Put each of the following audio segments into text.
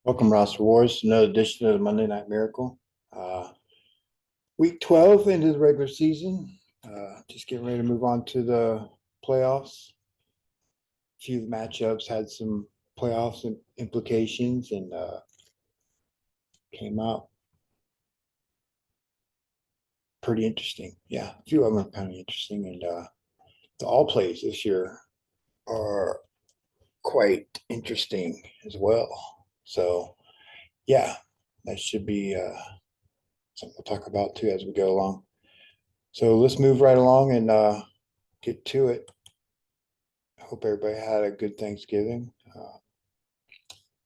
Welcome, Roster Wars, to another edition of the Monday Night Miracle. Week 12 into the regular season. Just getting ready to move on to the playoffs. A few of the matchups had some playoffs implications and came out pretty interesting. Yeah, a few of them are kind of interesting. And the all plays this year are quite interesting as well. So, yeah, that should be something we'll talk about too as we go along. So let's move right along and get to it. I hope everybody had a good Thanksgiving.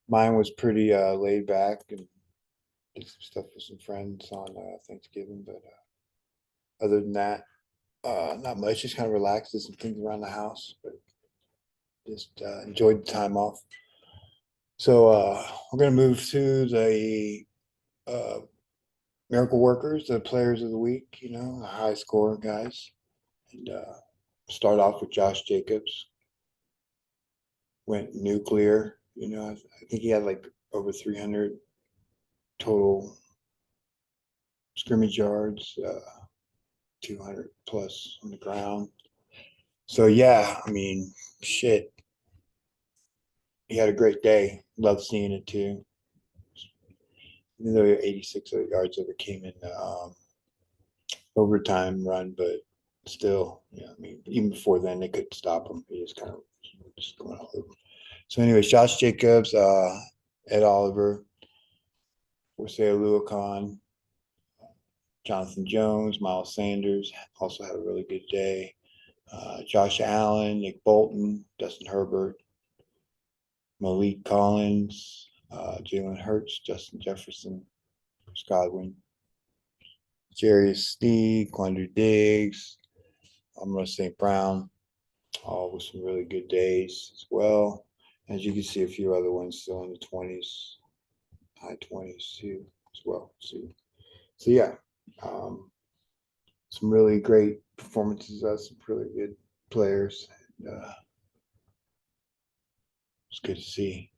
Mine was pretty laid back and did some stuff with some friends on Thanksgiving, but other than that, not much. Just kind of relaxed, did some things around the house, but just enjoyed the time off. So we're going to move to the uh, miracle workers, the players of the week. The high score guys, and start off with Josh Jacobs. Went nuclear. I think he had like over 300 total scrimmage yards, 200 plus on the ground. So yeah, I mean, shit, he had a great day. Love seeing it too. Even though 86 yards of it came in overtime run, but still, I mean, even before then they couldn't stop him. He was kind of just going all over. So, anyways, Josh Jacobs, Ed Oliver, Jose Luacan, Jonathan Jones, Miles Sanders also had a really good day. Josh Allen, Nick Bolton, Dustin Herbert, Malik Collins, Jalen Hurts, Justin Jefferson, Chris Godwin, Jarius Sneed, Quandre Diggs, Amara St. Brown, all with some really good days as well. As you can see, a few other ones still in the 20s, high 20s too, as well. So yeah, some really great performances, some really good players. It's good to see.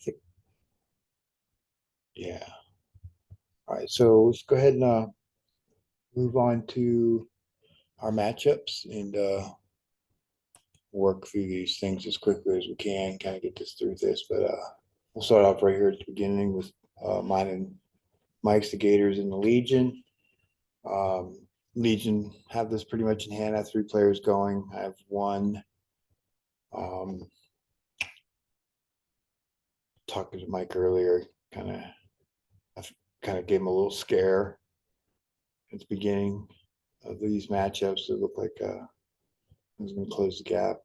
I think, yeah. All right, so let's go ahead and move on to our matchups and work through these things as quickly as we can, kind of get this through this. But we'll start off right here at the beginning with mine and Mike's, the Gators, and the Legion. Legion have this pretty much in hand. I have three players going. I have one. Talking to Mike earlier, I kind of gave him a little scare at the beginning of these matchups. It looked like I was going to close the gap.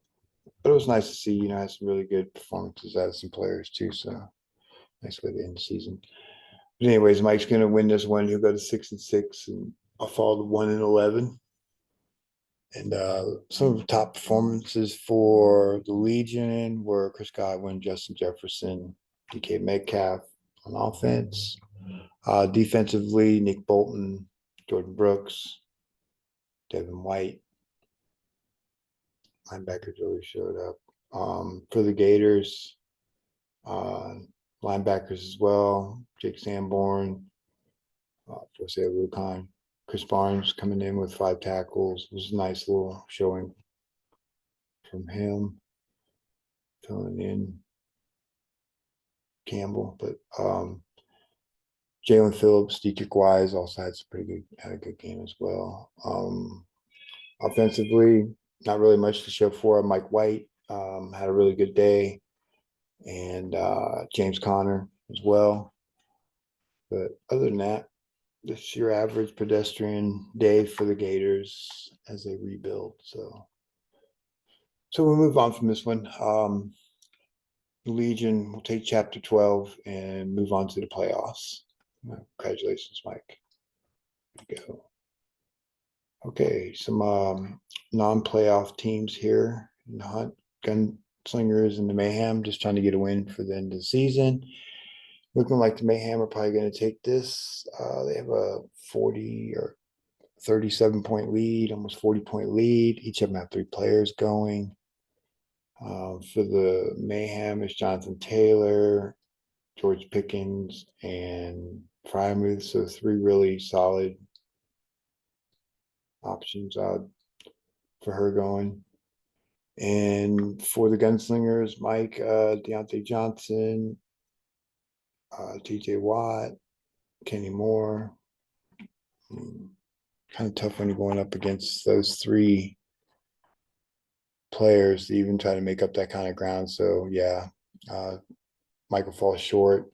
But it was nice to see, I had some really good performances out of some players too. So nice way to end the season. But anyways, Mike's going to win this one. He'll go to 6-6, and I'll follow the 1-11. And some of the top performances for the Legion were Chris Godwin, Justin Jefferson, DK Metcalf on offense. Defensively, Nick Bolton, Jordan Brooks, Devin White. Linebackers really showed up. For the Gators, linebackers as well, Jake Sanborn, Jose Lucan, Chris Barnes coming in with 5 tackles. It was a nice little showing from him, filling in Campbell. But Jalen Phillips, Dietrich Wise also had a good game as well. Offensively, not really much to show for. Mike White had a really good day, and James Conner as well. But other than that, just your average pedestrian day for the Gators as they rebuild. So we'll move on from this one. Legion will take Chapter 12 and move on to the playoffs. Congratulations, Mike. There you go. Okay, some non-playoff teams here in the hunt. Gunslingers and the Mayhem just trying to get a win for the end of the season. Looking like the Mayhem are probably going to take this. They have a 40 or 37-point lead, almost 40-point lead. Each of them have 3 players going. For the Mayhem, it's Jonathan Taylor, George Pickens, and Fryermuth. So 3 really solid options for her going. And for the Gunslingers, Mike, Deontay Johnson, TJ Watt, Kenny Moore. Kind of tough when you're going up against those 3 players to even try to make up that kind of ground. So yeah, Michael falls short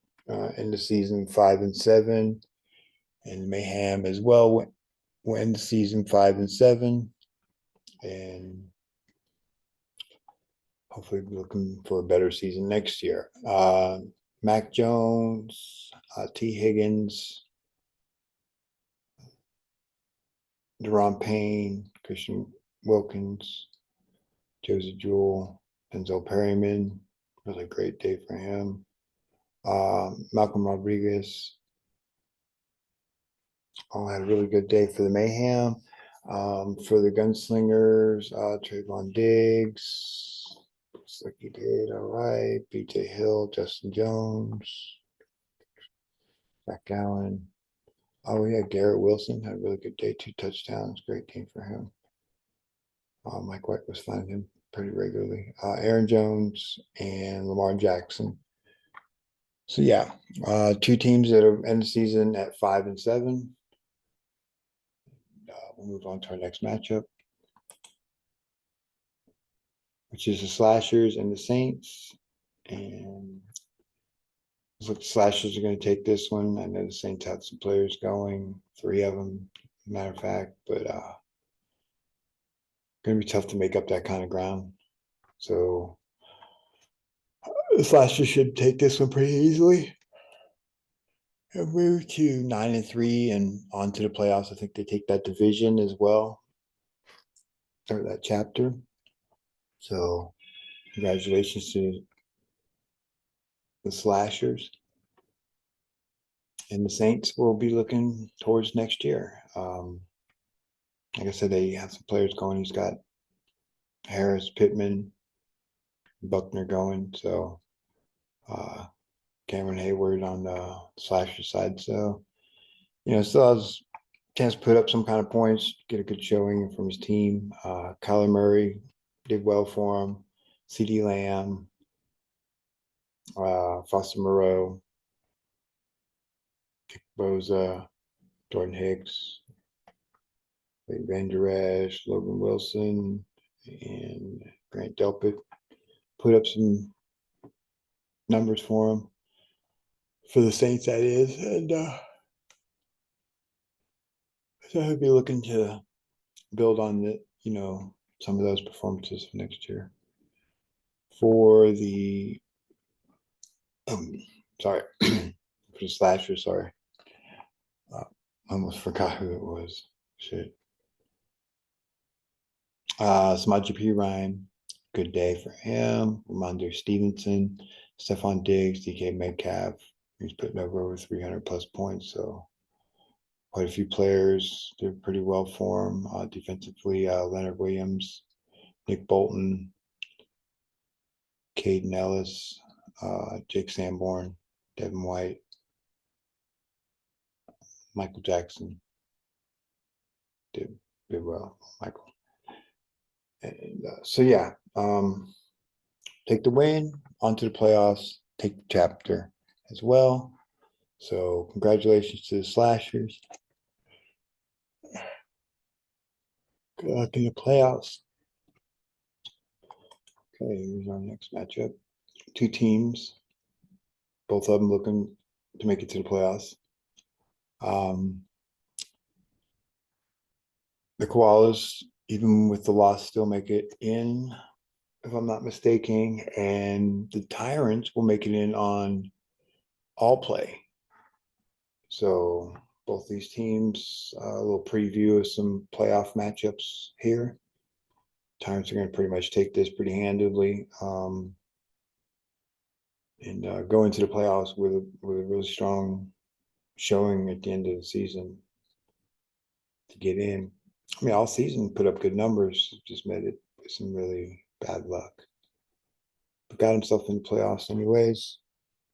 in the season 5-7, and Mayhem as well went the season 5-7, and hopefully we're looking for a better season next year. Mac Jones, T. Higgins, Deron Payne, Christian Wilkins, Josie Jewell, Denzel Perryman. Really great day for him. Malcolm Rodriguez. All had a really good day for the Mayhem. For the Gunslingers, Trayvon Diggs. Looks like he did all right. BJ Hill, Justin Jones, Zach Allen. Oh, yeah, Garrett Wilson had a really good day, 2 touchdowns. Great game for him. Mike White was finding him pretty regularly. Aaron Jones and Lamar Jackson. So yeah, 2 teams that are end the season at 5-7. We'll move on to our next matchup, which is the Slashers and the Saints. And looks like the Slashers are going to take this one. I know the Saints have some players going, 3 of them, matter of fact, but going to be tough to make up that kind of ground. So the Slashers should take this one pretty easily and move to 9-3 and on to the playoffs. I think they take that division as well, or that chapter. So congratulations to the Slashers. And the Saints will be looking towards next year. Like I said, they have some players going. He's got Harris, Pittman, Buckner going. So Cameron Hayward on the Slasher side. So, still has a chance to put up some kind of points, get a good showing from his team. Kyler Murray did well for him. CeeDee Lamb, Foster Moreau, Dick Boza, Jordan Hicks, Van Der Esch, Logan Wilson, and Grant Delpit put up some numbers for him, for the Saints, that is. And so he'll be looking to build on some of those performances for next year. For the sorry, for the Slasher, sorry. I almost forgot who it was. Shit. Samaje Perine, good day for him. Ramondre Stevenson, Stephon Diggs, DK Metcalf. He's putting over 300 plus points. So quite a few players did pretty well for him. Defensively, Leonard Williams, Nick Bolton, Caden Ellis, Jake Sanborn, Devin White, Michael Jackson did well. Michael. And so yeah, take the win, onto the playoffs, take the chapter as well. So congratulations to the Slashers. Good luck in the playoffs. Okay, here's our next matchup. 2 teams, both of them looking to make it to the playoffs. The Koalas, even with the loss, still make it in, if I'm not mistaken, and the Tyrants will make it in on all play. So both these teams, a little preview of some playoff matchups here. Tyrants are going to pretty much take this pretty handily, and go into the playoffs with a really strong showing at the end of the season to get in. I mean, all season put up good numbers, just met it with some really bad luck. got himself in the playoffs anyways.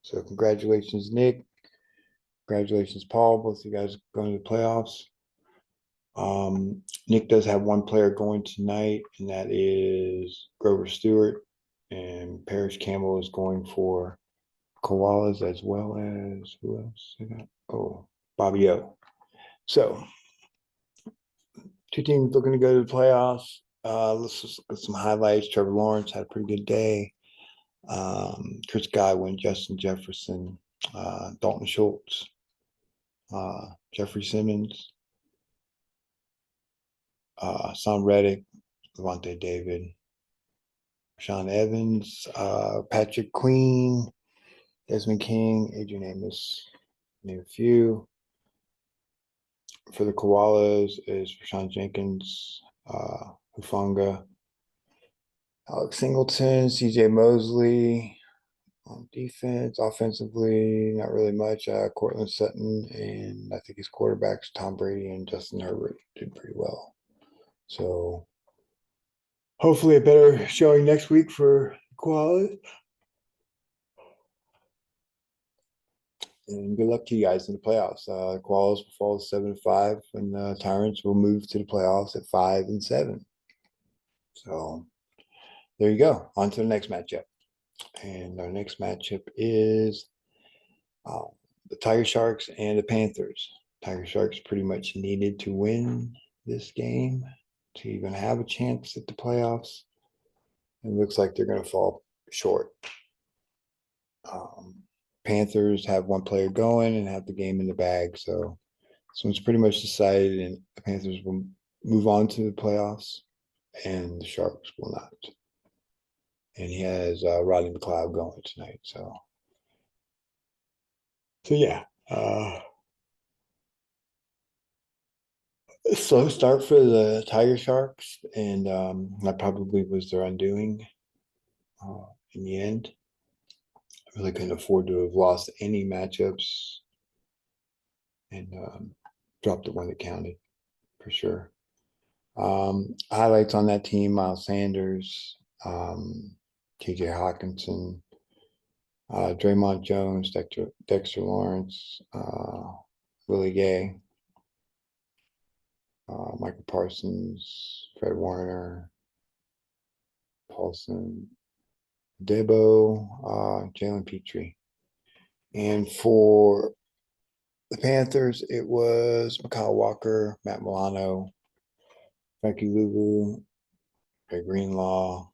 So congratulations, Nick. Congratulations, Paul. Both of you guys going to the playoffs. Nick does have one player going tonight, and that is Grover Stewart. And Parrish Campbell is going for Koalas, as well as who else? I got? Oh, Bobby O. So, two teams looking to go to the playoffs. Let's just look at some highlights. Trevor Lawrence had a pretty good day. Chris Godwin, Justin Jefferson, Dalton Schultz, Jeffrey Simmons, Sam Reddick, Levante David, Sean Evans, Patrick Queen, Desmond King, Adrian Amos, name a few. For the Koalas is Rashawn Jenkins, Hufanga, Alex Singleton, CJ Mosley. On defense, offensively, not really much. Cortland Sutton and I think his quarterbacks, Tom Brady and Justin Herbert, did pretty well. So hopefully a better showing next week for Koalas. And good luck to you guys in the playoffs. Koalas will fall 7-5, and the Tyrants will move to the playoffs at 5-7. So there you go. On to the next matchup. And our next matchup is the Tiger Sharks and the Panthers. Tiger Sharks pretty much needed to win this game to even have a chance at the playoffs. It looks like they're going to fall short. Panthers have one player going and have the game in the bag. So it's pretty much decided, and the Panthers will move on to the playoffs, and the Sharks will not. And he has Rodney McLeod going tonight. So yeah. Slow start for the Tiger Sharks, and that probably was their undoing in the end. I really couldn't afford to have lost any matchups and dropped the one that counted for sure. Highlights on that team: Miles Sanders, TJ Hawkinson, Draymond Jones, Dexter Lawrence, Willie Gay, Michael Parsons, Fred Warner, Paulson, Debo, Jalen Petrie. And for the Panthers, it was Mikal Walker, Matt Milano, Frankie Luvu, Greg Greenlaw.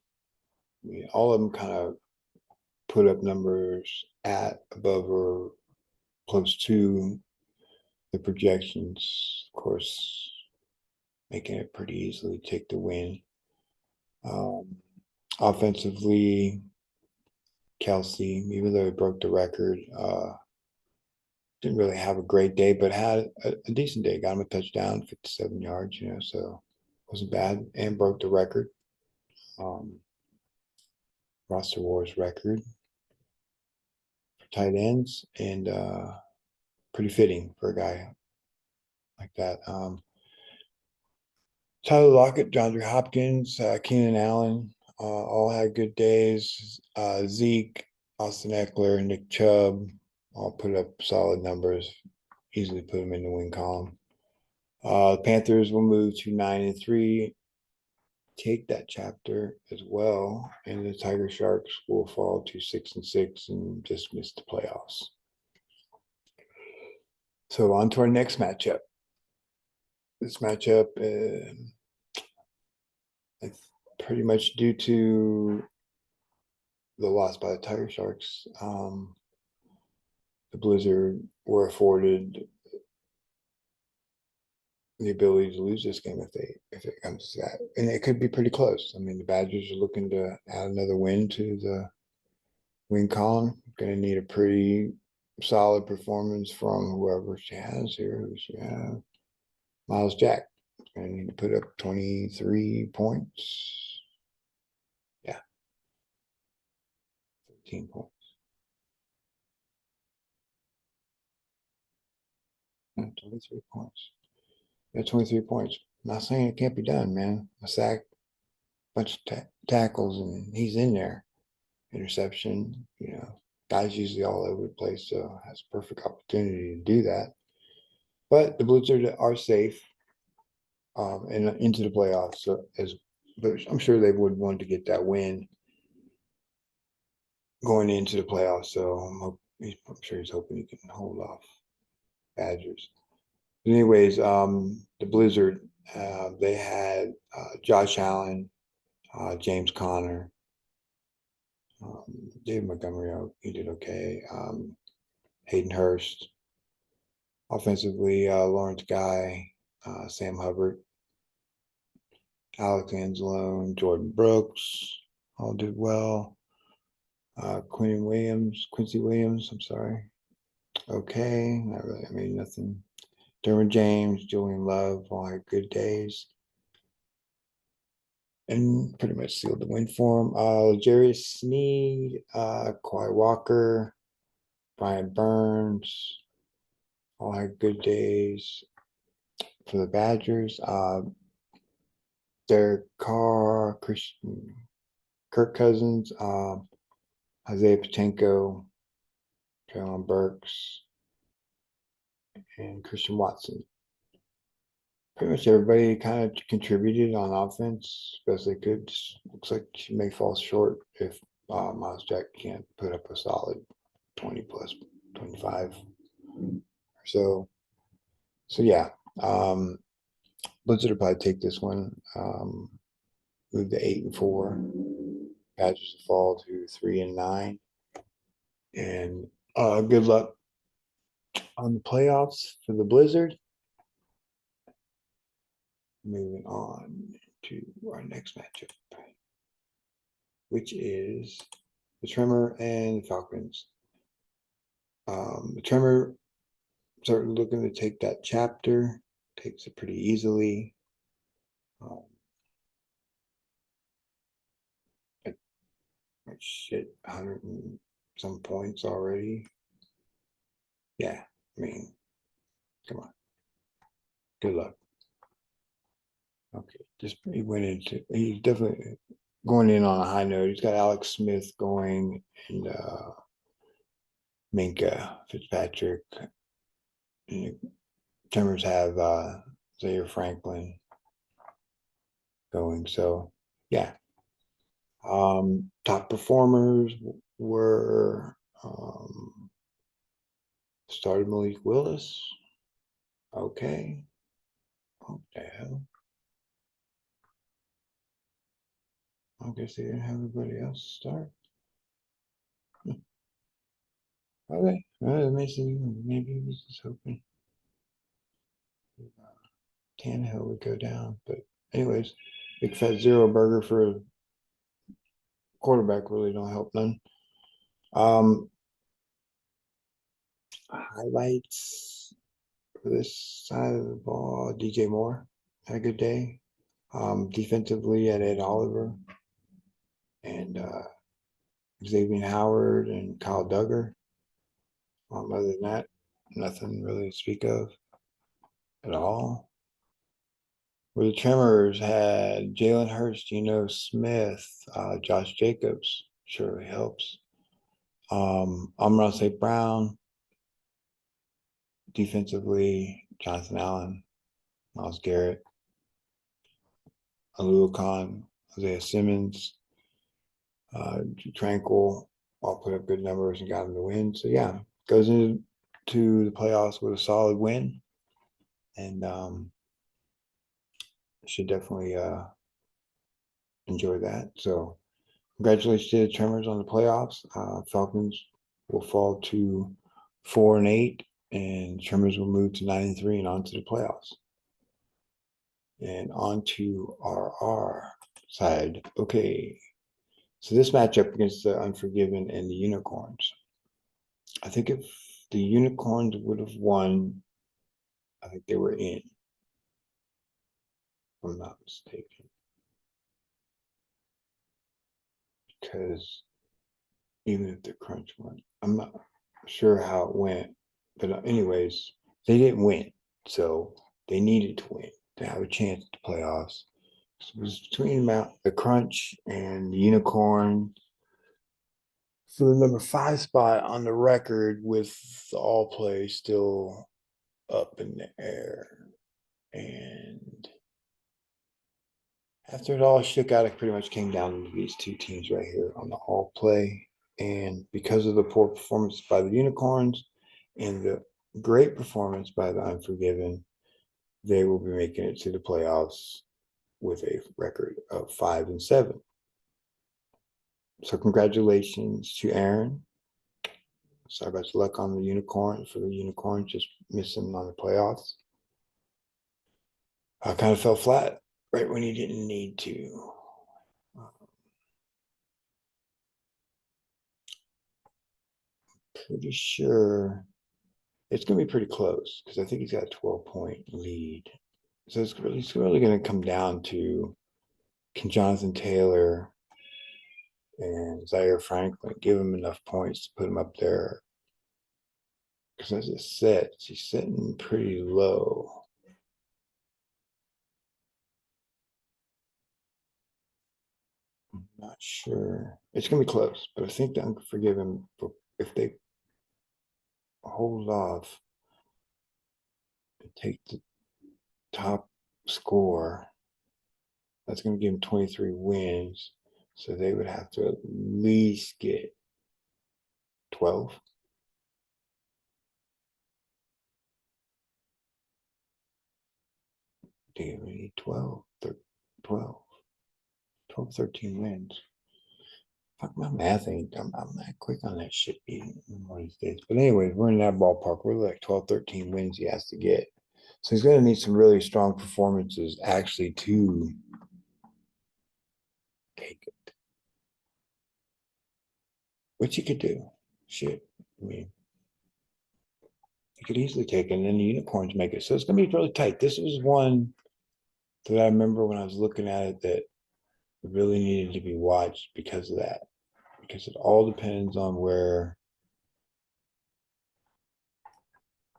I mean, all of them kind of put up numbers at, above, or close to the projections. Of course, making it pretty easily take the win. Offensively, Kelsey, even though he broke the record, didn't really have a great day, but had a decent day. Got him a touchdown, 57 yards, so wasn't bad, and broke the record. Roster Wars record for tight ends, and pretty fitting for a guy like that. Tyler Lockett, DeAndre Hopkins, Keenan Allen, all had good days. Zeke, Austin Eckler, Nick Chubb, all put up solid numbers. Easily put them in the win column. The Panthers will move to 9-3, take that chapter as well, and the Tiger Sharks will fall to 6-6 and just miss the playoffs. So on to our next matchup. This matchup is pretty much due to the loss by the Tiger Sharks. The Blizzard were afforded the ability to lose this game if it comes to that, and it could be pretty close. I mean, the Badgers are looking to add another win to the win column. Going to need a pretty solid performance from whoever she has here. Who she have? Miles Jack. Going to need to put up 23 points. Yeah, 13 points. 23 points. Yeah, 23 points. I'm not saying it can't be done, man. A sack, bunch of tackles, and he's in there. interception. Guy's usually all over the place, so has a perfect opportunity to do that. But the Blizzard are safe and into the playoffs. But I'm sure they would want to get that win going into the playoffs. So I'm sure he's hoping he can hold off Badgers. But anyways, the Blizzard, they had Josh Allen, James Conner, David Montgomery. He did okay. Hayden Hurst. Offensively, Lawrence Guy, Sam Hubbard, Alex Anzalone, Jordan Brooks, all did well. Quincy Williams, I'm sorry. Okay, not really. I mean, nothing. Derwin James, Julian Love, all had good days. And pretty much sealed the win for him. Jarius Sneed, Kawhi Walker, Brian Burns, all had good days for the Badgers. Derek Carr, Kirk Cousins, Isaiah Pacheco, Traylon Burks, and Christian Watson. Pretty much everybody kind of contributed on offense best they could. Just looks like she may fall short if Miles Jack can't put up a solid 20 plus 25 or so. So yeah, Blizzard will probably take this one. Move to 8-4. Badgers to fall to 3-9. And good luck on the playoffs for the Blizzard. Moving on to our next matchup, which is the Tremor and the Falcons. The Tremor started looking to take that chapter, takes it pretty easily. Shit, 100 and some points already. Yeah, I mean, come on. Good luck. Okay, he's definitely going in on a high note. He's got Alex Smith going and Minkah Fitzpatrick. And the Tremors have Zaire Franklin going. So yeah. Top performers were started Malik Willis. Okay. What the hell? I guess they didn't have everybody else start. Okay. Well, let me see. Maybe he was just hoping Tannehill would go down. But anyways, big fat zero burger for a quarterback really don't help none. Highlights for this side of the ball. DJ Moore had a good day. Defensively at Ed Oliver and Xavier Howard and Kyle Duggar. Other than that, nothing really to speak of at all. Where the Tremors had Jalen Hurst, Smith, Josh Jacobs, surely helps. Amon St. Brown, defensively, Jonathan Allen, Myles Garrett, Alua Khan, Isaiah Simmons, Tranquil, all put up good numbers and got him to win. So yeah, goes into the playoffs with a solid win, and should definitely enjoy that. So congratulations to the Tremors on the playoffs. Falcons will fall to 4-8, and Tremors will move to 9-3 and on to the playoffs. And on to our side. Okay. So this matchup against the Unforgiven and the Unicorns. I think if the Unicorns would have won, I think they were in. If I'm not mistaken. Because even if the Crunch won, I'm not sure how it went. But anyways, they didn't win. So they needed to win to have a chance at the playoffs. So it was between the Crunch and the Unicorn. for the number 5 spot on the record with all play still up in the air. And after it all shook out, it pretty much came down to these two teams right here on the all play. And because of the poor performance by the Unicorns and the great performance by the Unforgiven, they will be making it to the playoffs with a record of 5-7. So congratulations to Aaron. Sorry about your luck on the Unicorn for the Unicorns just missing on the playoffs. I kind of fell flat right when he didn't need to. Pretty sure it's going to be pretty close because I think he's got a 12-point lead. So it's really going to come down to, can Jonathan Taylor and Zaire Franklin give him enough points to put him up there? Because as it sits, he's sitting pretty low. I'm not sure. It's going to be close, but I think the Unforgiven, if they hold off and take the top score, that's going to give them 23 wins. So they would have to at least get 12. They need 12, 13 wins. Fuck, my math ain't, I'm not quick on that shit one of these days. But anyways, we're in that ballpark. We're like 12, 13 wins he has to get. So he's going to need some really strong performances actually to take it. Which he could do. Shit. I mean, he could easily take it, and then the Unicorns make it. So it's going to be really tight. This was one that I remember when I was looking at it that really needed to be watched because of that. Because it all depends on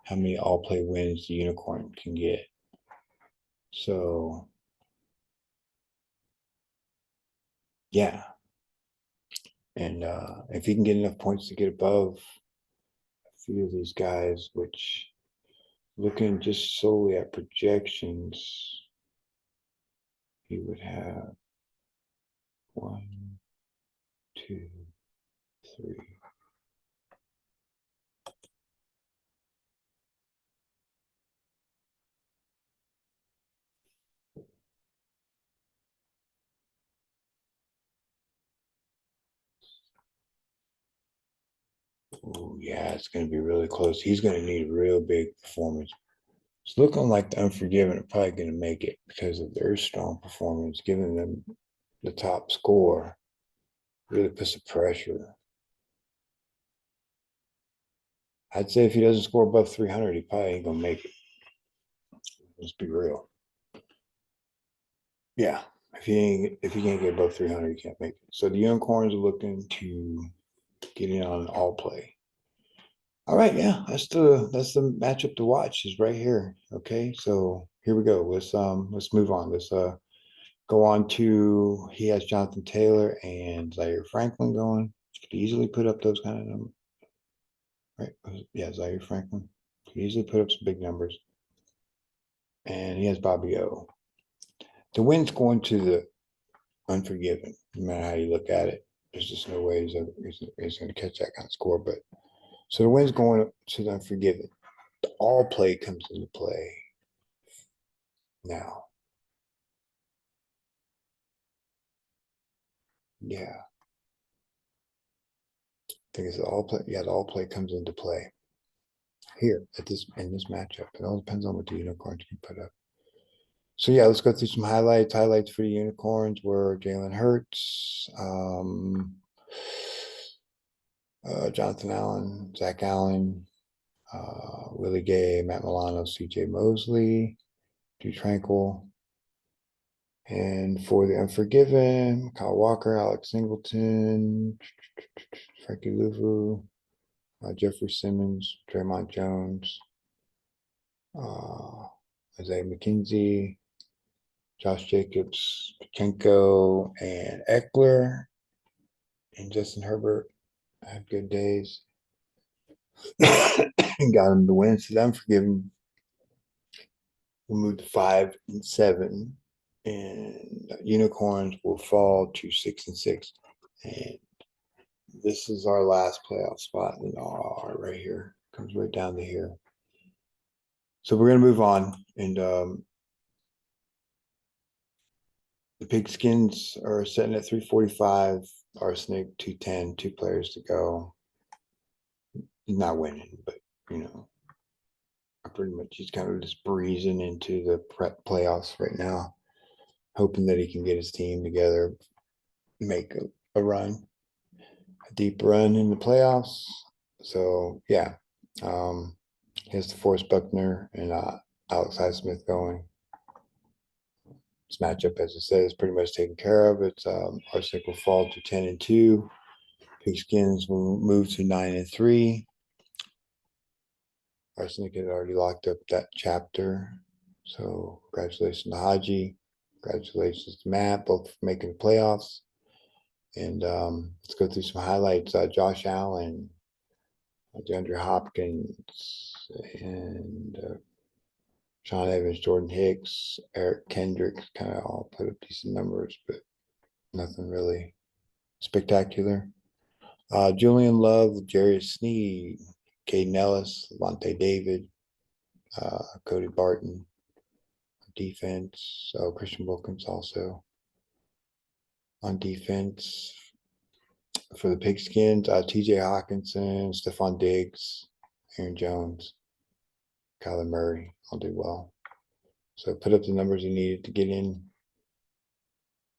how many all play wins the Unicorn can get. So yeah. And if he can get enough points to get above a few of these guys, which looking just solely at projections, he would have 1, 2, 3. Oh, yeah, it's going to be really close. He's going to need a real big performance. It's looking like the Unforgiven are probably going to make it because of their strong performance, giving them the top score really puts the pressure. I'd say if he doesn't score above 300, he probably ain't going to make it. Let's be real. Yeah, if he can't get above 300, he can't make it. So the Unicorns are looking to get in on all play. All right, yeah, that's the matchup to watch is right here. Okay, so here we go. Let's move on. Let's go on to, he has Jonathan Taylor and Zaire Franklin going. Could easily put up those kind of numbers. Right? Yeah, Zaire Franklin could easily put up some big numbers. And he has Bobby O. The win's going to the Unforgiven, no matter how you look at it. There's just no way he's going to catch that kind of score. But so the win's going to the Unforgiven. The all play comes into play now. Yeah. I think it's the all play. Yeah, the all play comes into play here in this matchup. It all depends on what the Unicorns can put up. So yeah, let's go through some highlights. Highlights for the Unicorns were Jalen Hurts, Jonathan Allen, Zach Allen, Willie Gay, Matt Milano, CJ Mosley, Drew Tranquil. And for the Unforgiven, Kyle Walker, Alex Singleton, Frankie Louvu, Jeffrey Simmons, Draymond Jones, Isaiah McKenzie, Josh Jacobs, Pachenko, and Eckler, and Justin Herbert. had good days. Got them to win, so I'm forgiving. We'll move to 5 and 7, and unicorns will fall to 6 and 6. And this is our last playoff spot in R right here. Comes right down to here. So we're gonna move on, and the Pigskins are sitting at 345. Arsenic 210, 2 players to go. He's not winning, but pretty much he's kind of just breezing into the prep playoffs right now, hoping that he can get his team together, make a run, a deep run in the playoffs. So yeah, he has to force Buckner and Alex Highsmith going. This matchup, as I said, is pretty much taken care of. It's Arsenic will fall to 10 and 2. Pigskins will move to 9 and 3. Arsenic had already locked up that chapter. So congratulations to Haji. Congratulations to Matt, both for making the playoffs. And let's go through some highlights. Josh Allen, DeAndre Hopkins, and Sean Evans, Jordan Hicks, Eric Kendricks kind of all put up decent numbers, but nothing really spectacular. Julian Love, Jarius Sneed, Caden Ellis, Levante David, Cody Barton, defense. Christian Wilkins also on defense. For the Pigskins, TJ Hawkinson, Stephon Diggs, Aaron Jones, Kyler Murray all do well. So put up the numbers he needed to get in.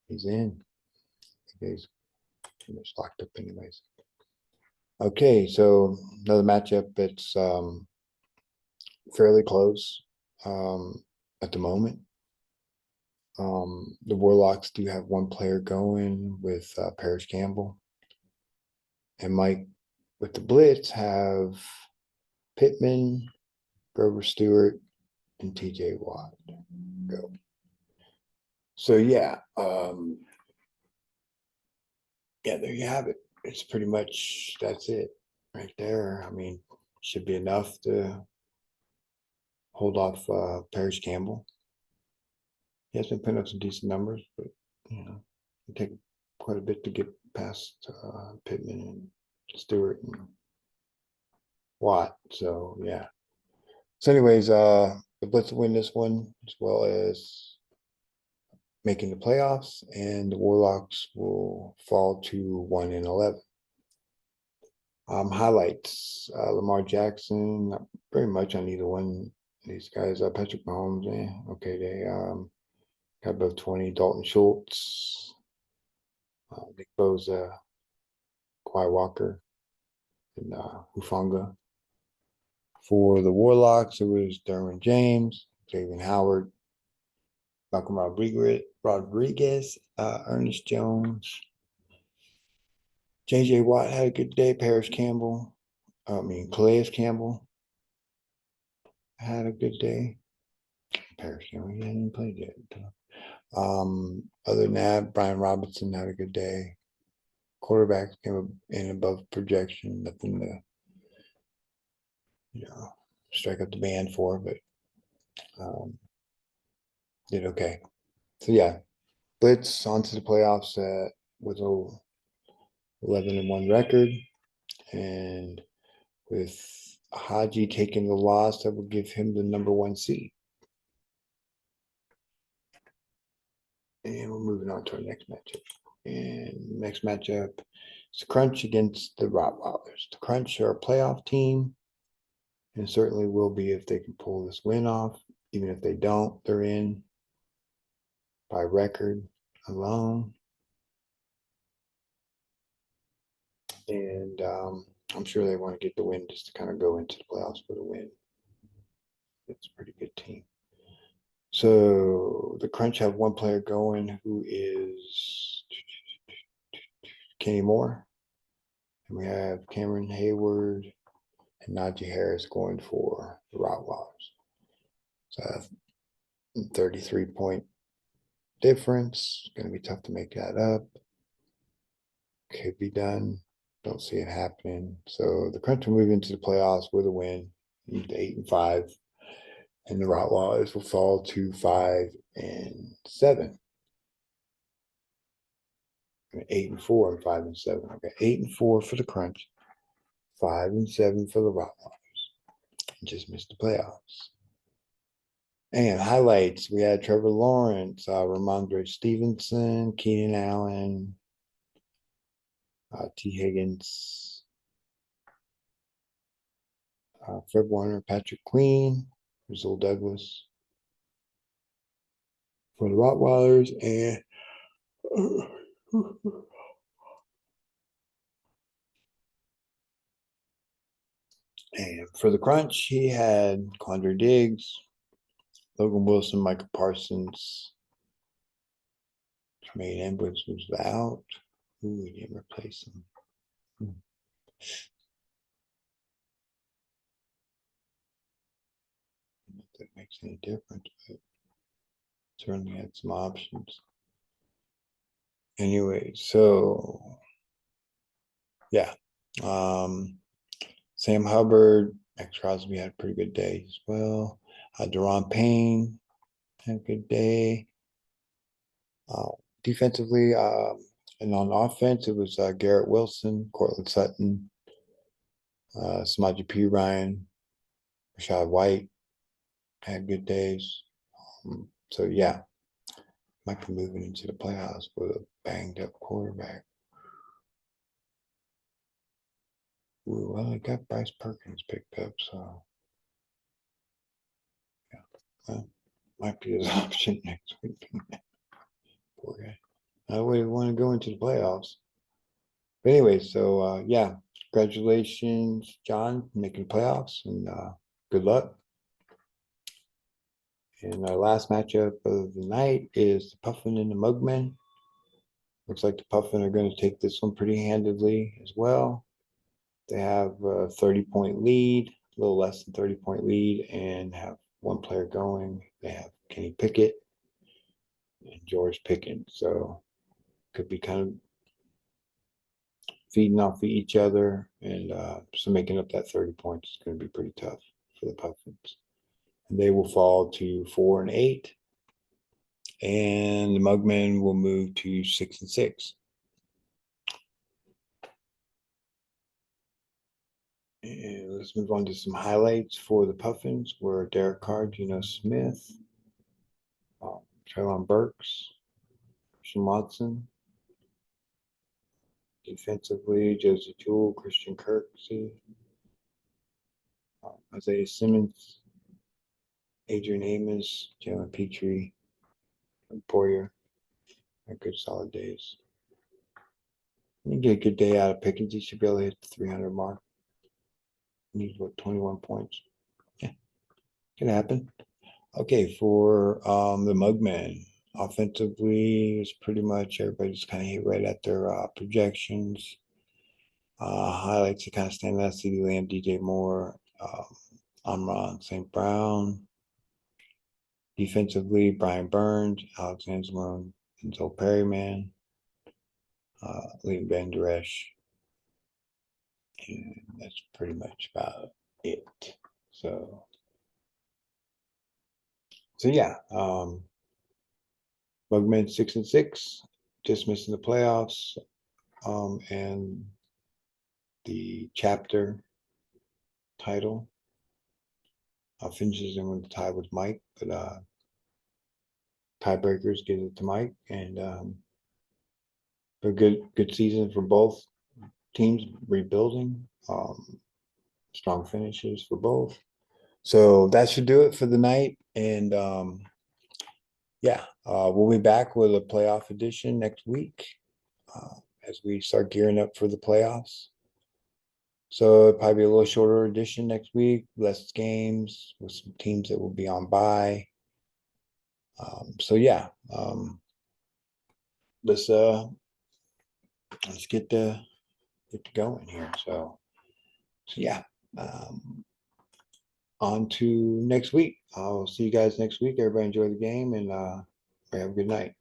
He's in. He's pretty much locked up anyways. Okay, so another matchup that's fairly close at the moment. The Warlocks do have one player going with Parrish Campbell. And Mike with the Blitz have Pittman, Grover Stewart, and TJ Watt go. So yeah, there you have it. It's pretty much that's it right there. I mean, should be enough to hold off Parrish Campbell. He has been putting up some decent numbers, but it take quite a bit to get past Pittman and Stewart and Watt. So yeah. So anyways, the Blitz will win this one as well as making the playoffs, and the Warlocks will fall to 1 and 11. Highlights: Lamar Jackson, not very much on either one of these guys. Patrick Mahomes, okay, they got above 20. Dalton Schultz, Nick Bosa, Kawhi Walker, and Hufanga. For the Warlocks, it was Derwin James, Xavier Howard, Malcolm Rodriguez, Ernest Jones, J.J. Watt had a good day. Calais Campbell had a good day. Parrish Campbell, he hadn't played yet. Other than that, Brian Robinson had a good day. Quarterbacks came in above projection. Nothing to, strike up the band for, but did okay. So yeah, Blitz onto the playoffs with a 11-1 record, and with Haji taking the loss, that will give him the number 1 seed. And we're moving on to our next matchup. And next matchup is the Crunch against the Rottweilers. The Crunch are a playoff team, and certainly will be if they can pull this win off. Even if they don't, they're in by record alone. And I'm sure they want to get the win just to kind of go into the playoffs with a win. It's a pretty good team. So the Crunch have one player going who is Kenny Moore. And we have Cameron Hayward and Najee Harris going for the Rottweilers. So a 33-point difference. Going to be tough to make that up. Could be done. Don't see it happening. So the Crunch will move into the playoffs with a win, move to 8-5, and the Rottweilers will fall to 5-7. 8-4 and 5-7. Okay, 8-4 for the Crunch, 5-7 for the Rottweilers. Just missed the playoffs. And highlights: we had Trevor Lawrence, Ramondre Stevenson, Keenan Allen, T. Higgins, Fred Warner, Patrick Queen, Rizal Douglas for the Rottweilers, and for the Crunch, he had Quandre Diggs, Logan Wilson, Michael Parsons, Jermaine Edwards was out. Ooh, we didn't replace him. Not that makes any difference, but certainly had some options. Anyway, so yeah. Sam Hubbard, Max Crosby had a pretty good day as well. Daron Payne had a good day. Defensively, and on offense, it was Garrett Wilson, Cortland Sutton, Samaje Perine, Rashad White had good days. So yeah, might be moving into the playoffs with a banged up quarterback. Ooh, well, I got Bryce Perkins picked up, so yeah, well, might be his option next week. Poor guy. I would want to go into the playoffs. But anyway, so yeah, congratulations, John, making the playoffs, and good luck. And our last matchup of the night is the Puffin and the Mugmen. Looks like the Puffin are going to take this one pretty handedly as well. They have a 30-point lead, a little less than 30-point lead, and have one player going. They have Kenny Pickett and George Pickens. So could be kind of feeding off of each other. And so making up that 30 points is going to be pretty tough for the Puffins. And they will fall to 4-8. And the Mugmen will move to 6-6. And let's move on to some highlights for the Puffins, where Derek Carr, Geno Smith, Treylon Burks, Christian Watson. Defensively, Josie Toole, Christian Kirksey, Isaiah Simmons, Adrian Amos, Jalen Petrie, and Poyer. Had good solid days. You get a good day out of Pickens, you should be able to hit the 300 mark. Needs what, 21 points? Yeah, can happen. Okay, for the Mugmen, offensively, it's pretty much everybody's kind of hit right at their projections. Highlights that kind of stand out: CeeDee Lamb, DJ Moore, Amon St. Brown. Defensively, Brian Burns, Alex Anzalone, Enzo Perryman, Liam Van Der Esch. And that's pretty much about it. So yeah, Mugmen 6-6, just missing the playoffs, and the chapter title. Finishes in with the tie with Mike, but tiebreakers gives it to Mike, and a good season for both teams, rebuilding, strong finishes for both. So that should do it for the night, and yeah, we'll be back with a playoff edition next week as we start gearing up for the playoffs. So probably a little shorter edition next week, less games with some teams that will be on bye. So yeah, let's get going here. So yeah, on to next week. I'll see you guys next week. Everybody enjoy the game, and have a good night.